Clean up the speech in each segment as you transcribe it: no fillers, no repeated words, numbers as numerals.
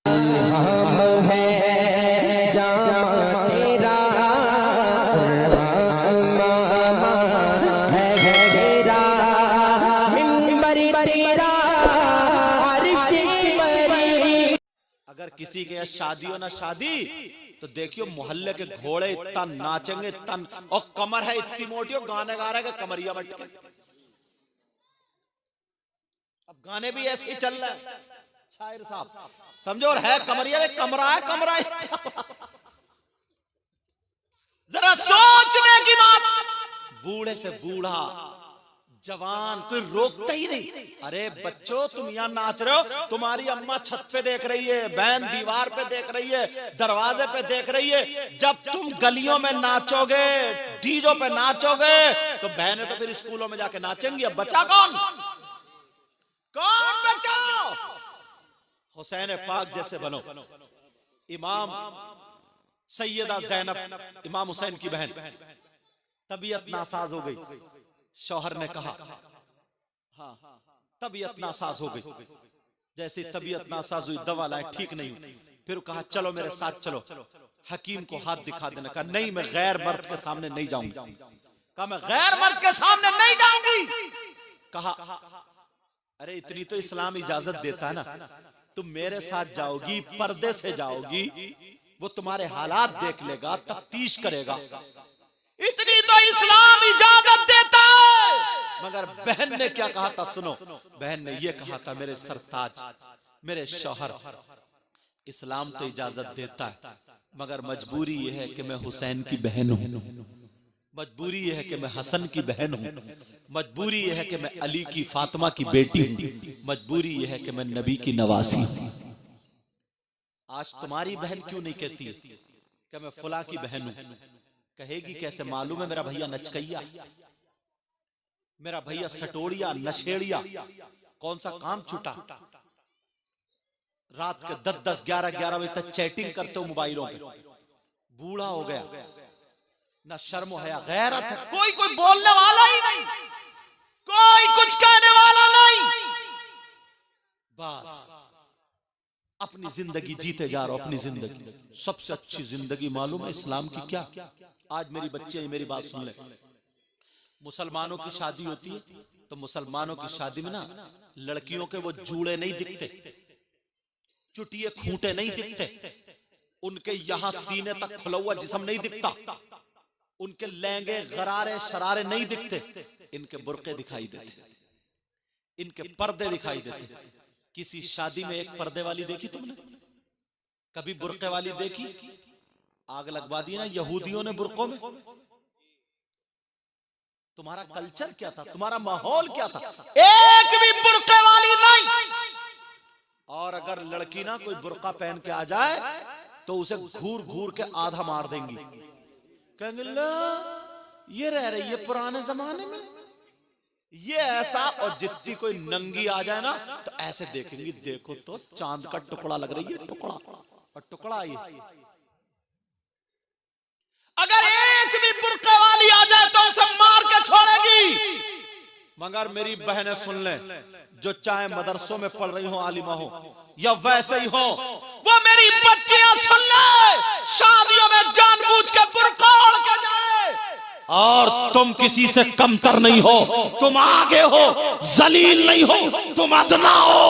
हम है जामा तेरा है घेरा मिंबर तेरा अगर किसी के यहाँ शादी हो ना शादी तो देखियो मोहल्ले के घोड़े इतना नाचेंगे तन और कमर है इतनी मोटी और गाने गा रहे हैं कमरिया बट के। अब गाने भी ऐसे ही चल रहे हैं शायर साहब समझो और है कमरिया ने कमरा है कमरा जरा सोचने की बात। बूढ़े से बूढ़ा जवान कोई रोकता ही नहीं। अरे बच्चों तुम यहाँ नाच रहे हो, तुम्हारी अम्मा छत पे देख रही है, बहन दीवार पे देख रही है, दरवाजे पे देख रही है। जब तुम गलियों में नाचोगे, डीजों पे नाचोगे तो बहनें तो फिर स्कूलों में जाके नाचेंगी। अब बचा कौन? कौन बचा? हुसैन पाक जैसे बनो। इमाम सैयदा ज़ैनब इमाम हुसैन की बहन तबीयत नासाज हो गई। शौहर ने कहा हाँ तबीयत नासाज हो गई। जैसे तबीयत नासाज हुई दवा लाए ठीक नहीं हुई। फिर कहा चलो मेरे साथ चलो। हकीम को हाथ दिखा देने का नहीं मैं गैर मर्द के सामने नहीं जाऊंगी। कहा मैं गैर मर्द के सामने नहीं जाऊंगी। कहा अरे इतनी तो इस्लाम इजाजत देता है ना, तुम मेरे साथ जाओगी पर्दे से जाओगी, वो तुम्हारे हालात देख लेगा तफ्तीश करेगा, इतनी तो इस्लाम इजाजत देता है। मगर बहन ने क्या कहा था सुनो। बहन ने यह कहा था मेरे सरताज मेरे शौहर इस्लाम तो इजाजत देता है मगर मजबूरी यह है कि मैं हुसैन की बहन हूं, मजबूरी यह है कि मैं हसन की बहन हूं, मजबूरी यह है कि मैं अली की फातिमा की बेटी हूं, मजबूरी यह है कि मैं नबी की नवासी हूं। आज तुम्हारी बहन क्यों नहीं कहती कि मैं फुला की बहन हूं? कहेगी कैसे? मालूम है मेरा भैया नचकैया, मेरा भैया सटोड़िया नशेड़िया, कौन सा काम छूटा? रात के 10-10 11-11 बजे तक चैटिंग करते हो मोबाइलों पे। बूढ़ा हो गया, ना शर्म हया गैरत है, कोई बोलने वाला ही नहीं, कोई कुछ कहने वाला नहीं। बस अपनी जिंदगी जीते जा रहा हो, अपनी जिंदगी। सबसे अच्छी जिंदगी मालूम है इस्लाम की क्या? आज मेरी बच्चे मेरी बात सुन ले। मुसलमानों की शादी होती है तो मुसलमानों की शादी में ना लड़कियों के वो जूड़े नहीं दिखते, चुटिए खूंटे नहीं दिखते, उनके यहां सीने तक खुला हुआ जिस्म नहीं दिखता, उनके लहंगे गरारे शरारे नहीं दिखते, इनके बुर्के दिखाई देते, इनके पर्दे दिखाई देते। किसी शादी में एक पर्दे वाली देखी तुमने? कभी बुर्के वाली देखी? आग लगवा दी ना यहूदियों ने बुर्कों में। तुम्हारा कल्चर क्या था? तुम्हारा माहौल क्या था? एक भी बुर्के वाली नहीं। और अगर लड़की ना कोई बुर्का पहन के आ जाए तो उसे घूर घूर के आधा मार देंगी। कहेंगे ला ये रह रही है पुराने जमाने में, ये ऐसा। और जितनी कोई नंगी आ जाए ना तो ऐसे देखेंगी, देखो तो चांद का टुकड़ा लग रही है, टुकड़ा और टुकड़ा ये। अगर एक भी बुर्के वाली आ जाए तो उसे मार के छोड़ेगी। मगर मेरी बहनें सुन ले, जो चाहे मदरसों में पढ़ रही हो, आलिमा हो या वैसे ही हो, वो मेरी बच्चियां सुन ले, शादियों में जानबूझ के बुर्का ओढ़ के जाए। और तुम किसी से कमतर नहीं हो, तुम आगे हो, जलील नहीं हो, तुम अदना हो।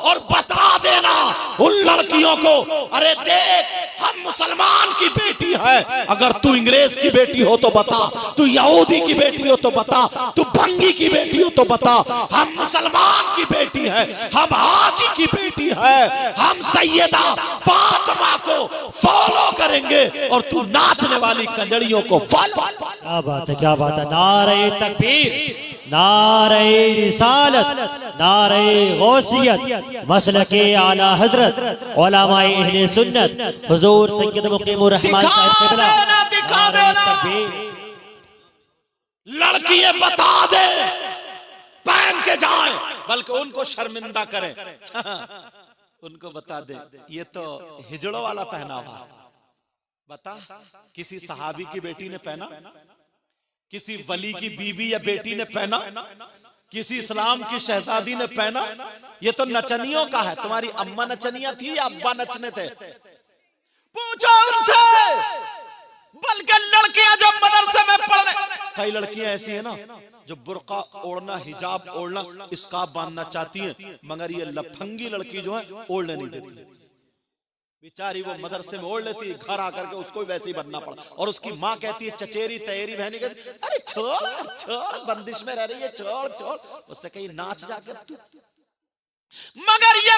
और बता देना उन लड़कियों को, अरे देख हम मुसलमान की बेटी है, अगर तू अंग्रेज की बेटी हो तो बता, तू यहूदी की बेटी हो तो बता, तू भंगी की बेटी हो तो बता, हम मुसलमान की बेटी है, हम हाजी की बेटी है, हम सैयदा फातिमा को फॉलो करेंगे और तू नाचने वाली कंजड़ियों को फॉलो। क्या बात है, क्या बात है। नारे तकबीर, नारे रिसालत, नारे गौसियत, मसलके आला हजरत उलमाए अहले सुन्नत हुजूर सैयद मुकीमुर रहमान साहब क़िबला। नारे तकबीर। लड़की ये बता दे पहन के जाए, बल्कि उनको शर्मिंदा करें। उनको बता दे ये तो हिजड़ों वाला पहनावा। बता किसी सहाबी की बेटी ने पहना, किसी वली की बीबी या बेटी ने पहना? किसी इस्लाम की शहजादी ने पहना? ये तो नचनियों का है। तुम्हारी अम्मा नचनिया थी या अब्बा नचने थे? पूछो उनसे। बल्कि लड़कियां जो मदरसे में पढ़ रहे, कई लड़कियां ऐसी है ना जो बुर्का ओढ़ना, हिजाब ओढ़ना, स्कार्फ बांधना चाहती हैं, मगर ये लफंगी लड़की जो है ओढ़ने नहीं देती। बेचारी वो मदरसे में ओढ़ लेती है, घर आकर के उसको भी वैसे ही बनना पड़ा। और उसकी माँ कहती है, चचेरी तैरी बहनी कहती, अरे छोड़ छोड़, बंदिश में रह रही है, छोड़ छोड़। उससे कहीं नाच जाकर तू। मगर ये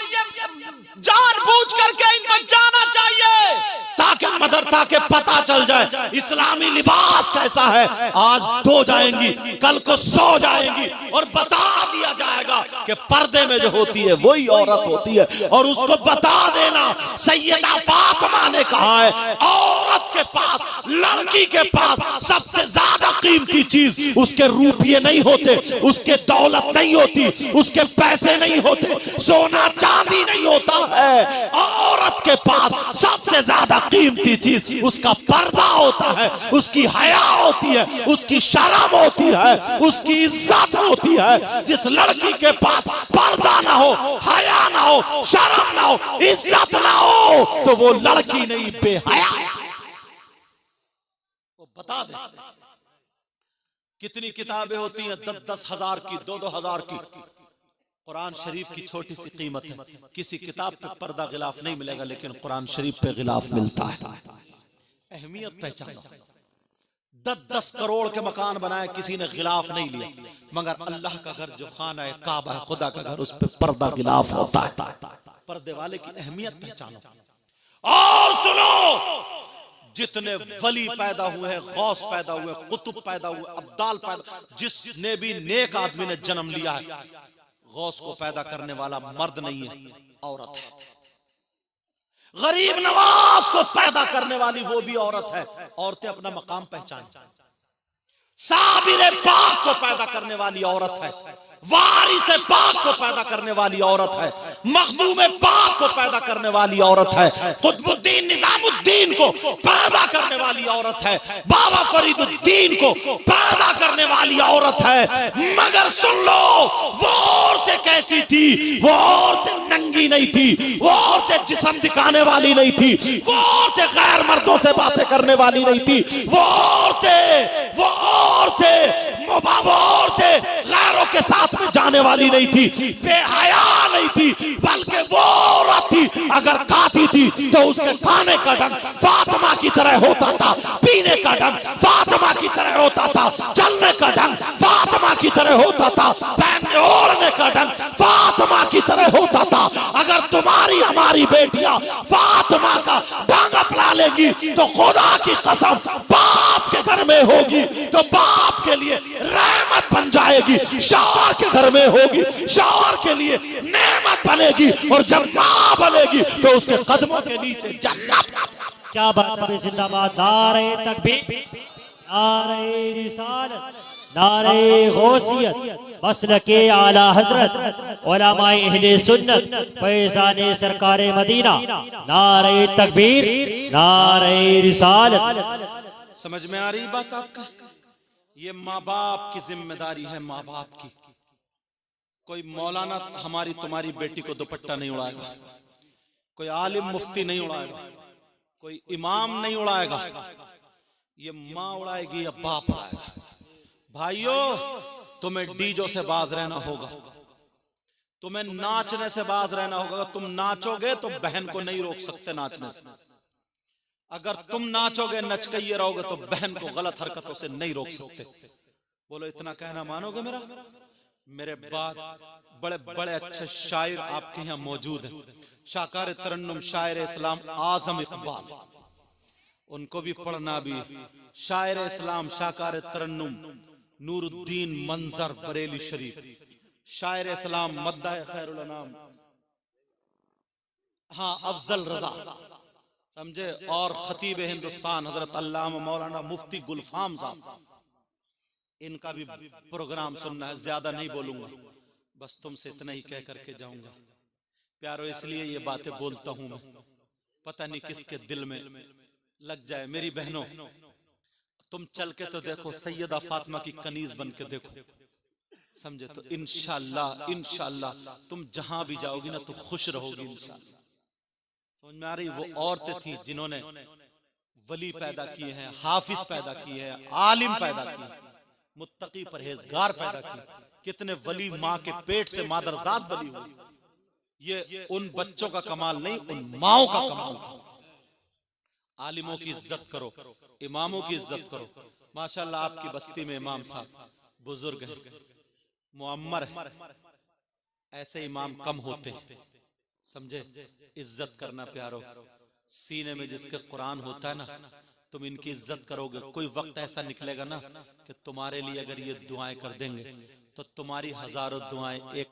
जानबूझ करके इनको जाना चाहिए ताकि पता चल जाए इस्लामी लिबास कैसा है। आज धो जाएंगी, कल को सो जाएंगी और बता दिया जाएगा कि पर्दे में जो होती है वही औरत होती है। और उसको बता देना, सैयदा फातिमा ने कहा है, औरत के पास, लड़की के पास सबसे ज्यादा कीमती चीज उसके रुपये नहीं होते, उसके दौलत नहीं होती, उसके पैसे नहीं होते, सोना चांदी नहीं होता है। औरत के पास सबसे ज्यादा कीमती चीज उसका पर्दा होता है, उसकी हया होती है, उसकी शर्म होती है, उसकी इज्जत होती है। जिस लड़की के पास पर्दा ना हो, हया ना हो, शर्म ना हो, इज्जत ना हो, तो वो लड़की नहीं, बेहया। वो बता दे कितनी किताबें होती हैं, 10-10 हजार की, 2-2 हजार की। कुरान शरीफ की छोटी सी कीमत है। किसी किताब पे पर्दा गिलाफ नहीं मिलेगा, लेकिन कुरान शरीफ पे गिलाफ मिलता है। अहमियत पहचानो। 10-10 करोड़ के मकान बनाए, किसी ने गिलाफ नहीं लिया, मगर अल्लाह का घर जो खाना है, काबा है, खुदा का घर, उस पे पर्दा गिलाफ होता है। पर्दे वाले की अहमियत पहचानो। और सुनो, जितने वली पैदा हुए हैं, गौस पैदा हुए, कुतुब पैदा हुए, अब्दाल पैदा, जिसने भी नेक आदमी ने जन्म लिया है, गौस को पैदा करने वाला मर्द नहीं है, औरत है। गरीब नवाज को पैदा करने वाली वो भी औरत है। औरतें अपना मकाम पहचाने। साबिर पाक को पैदा करने वाली औरत है, वारिस पाक को पैदा करने वाली औरत है, मखदूम पाक को पैदा करने वाली औरत है, कुतुबुद्दीन निजामुद्दीन को पैदा करने वाली औरत है, बाबा फरीदुद्दीन को पैदा करने वाली औरत है। मगर सुन लो, वो औरतें कैसी थी? वो औरतें नंगी नहीं थी, वो औरतें जिस्म दिखाने वाली नहीं थी, वो औरतें गैर मर्दों से बातें करने वाली नहीं थी, वो औरतें गैरों के साथ में जाने वाली नहीं थी, बेहया नहीं थी, बल्कि वो औरत थी, अगर खाती थी तो उसके खाने का ढंग फातिमा की तरह होता था, पीने का ढंग फातिमा की तरह होता था, चलने का ढंग फातिमा की तरह होता था, पहनने ओढ़ने का ढंग फातिमा की तरह होता था। अगर तुम्हारी हमारी बेटियां फातिमा का ढंग अपना लेंगी तो खुदा की कसम, बाप के घर में होगी तो बाप के लिए रहमत बन जाएगी, शौहर के घर में होगी शौहर के लिए नेमत बनेगी, और जब मां बनेगी तो उसके कदमों के नीचे जन्नत। क्या बात है, जिंदाबाद। नारे तकबीर, नारे रिसालत, नारे गौसियत, मसलके आला हजरत, उलमाए अहले सुन्नत, फैज़ाने सरकारे मदीना। नारे तकबीर, नारे रिसालत। समझ में आ रही बात आपका? ये माँ बाप की जिम्मेदारी है, माँ बाप की। कोई मौलाना हमारी तुम्हारी बेटी को दुपट्टा नहीं उड़ाएगा, कोई आलिम मुफ्ती नहीं उड़ाएगा, कोई इमाम नहीं उड़ाएगा, ये माँ उड़ाएगी या बाप उड़ाएगा। भाइयों, तुम्हें डीजो से बाज रहना होगा, तुम्हें नाचने से बाज रहना होगा। तुम नाचोगे तो बहन को नहीं रोक सकते नाचने से। अगर तुम नाचोगे, नचकइये रहोगे, तो बहन को गलत हरकतों से नहीं रोक सकते। बोलो, इतना कहना मानोगे मेरा? मेरे बाद बड़े बड़े अच्छे शायर आपके यहाँ मौजूद हैं। शाकार तरन्नुम शायर इस्लाम आजम इकबाल, उनको भी पढ़ना भी। शायर इस्लाम शाकार तरन्नुम नूरुद्दीन मंजर बरेली शरीफ, शायर इस्लाम मद्दा खैरुल अनाम, हाँ, अफजल रजा, समझे, और खतीब हिंदुस्तान हजरत अल्लामा मौलाना मुफ्ती गुलफाम साहब, इनका भी प्रोग्राम सुनना है। ज्यादा नहीं बोलूंगा, बस तुमसे इतना ही कह करके जाऊंगा। प्यारो, इसलिए ये बातें बोलता हूं मैं, पता नहीं किसके दिल में लग जाए। मेरी बहनों, तुम चल के तो देखो, सैयदा फातिमा की कनीज बन के देखो, समझे? तो इंशाअल्लाह इंशाअल्लाह तुम जहां भी जाओगी ना तो खुश रहोगी इंशाअल्लाह। समझ में आ रही? वो औरतें थी जिन्होंने वली पैदा किए हैं, हाफिज पैदा किए हैं, आलिम पैदा किए, मुत्तकी परहेजगार पैदा किए। कितने वली माँ के पेट से मादरजात वली हुई। ये उन बच्चों का कमाल नहीं, उन माओ का कमाल था। आलिमों की इज्जत करो, इमामों की इज्जत करो। माशाल्लाह आपकी बस्ती में इमाम साहब बुजुर्ग हैं, मुअम्मर है, ऐसे इमाम कम होते हैं। समझे? इज्जत करना प्यारो। सीने में जिसके कुरान होता है ना, तुम इनकी इज्जत करोगे, कोई वक्त ऐसा निकलेगा ना कि तुम्हारे लिए अगर ये दुआएं कर देंगे तो तुम्हारी हजारों दुआएं एक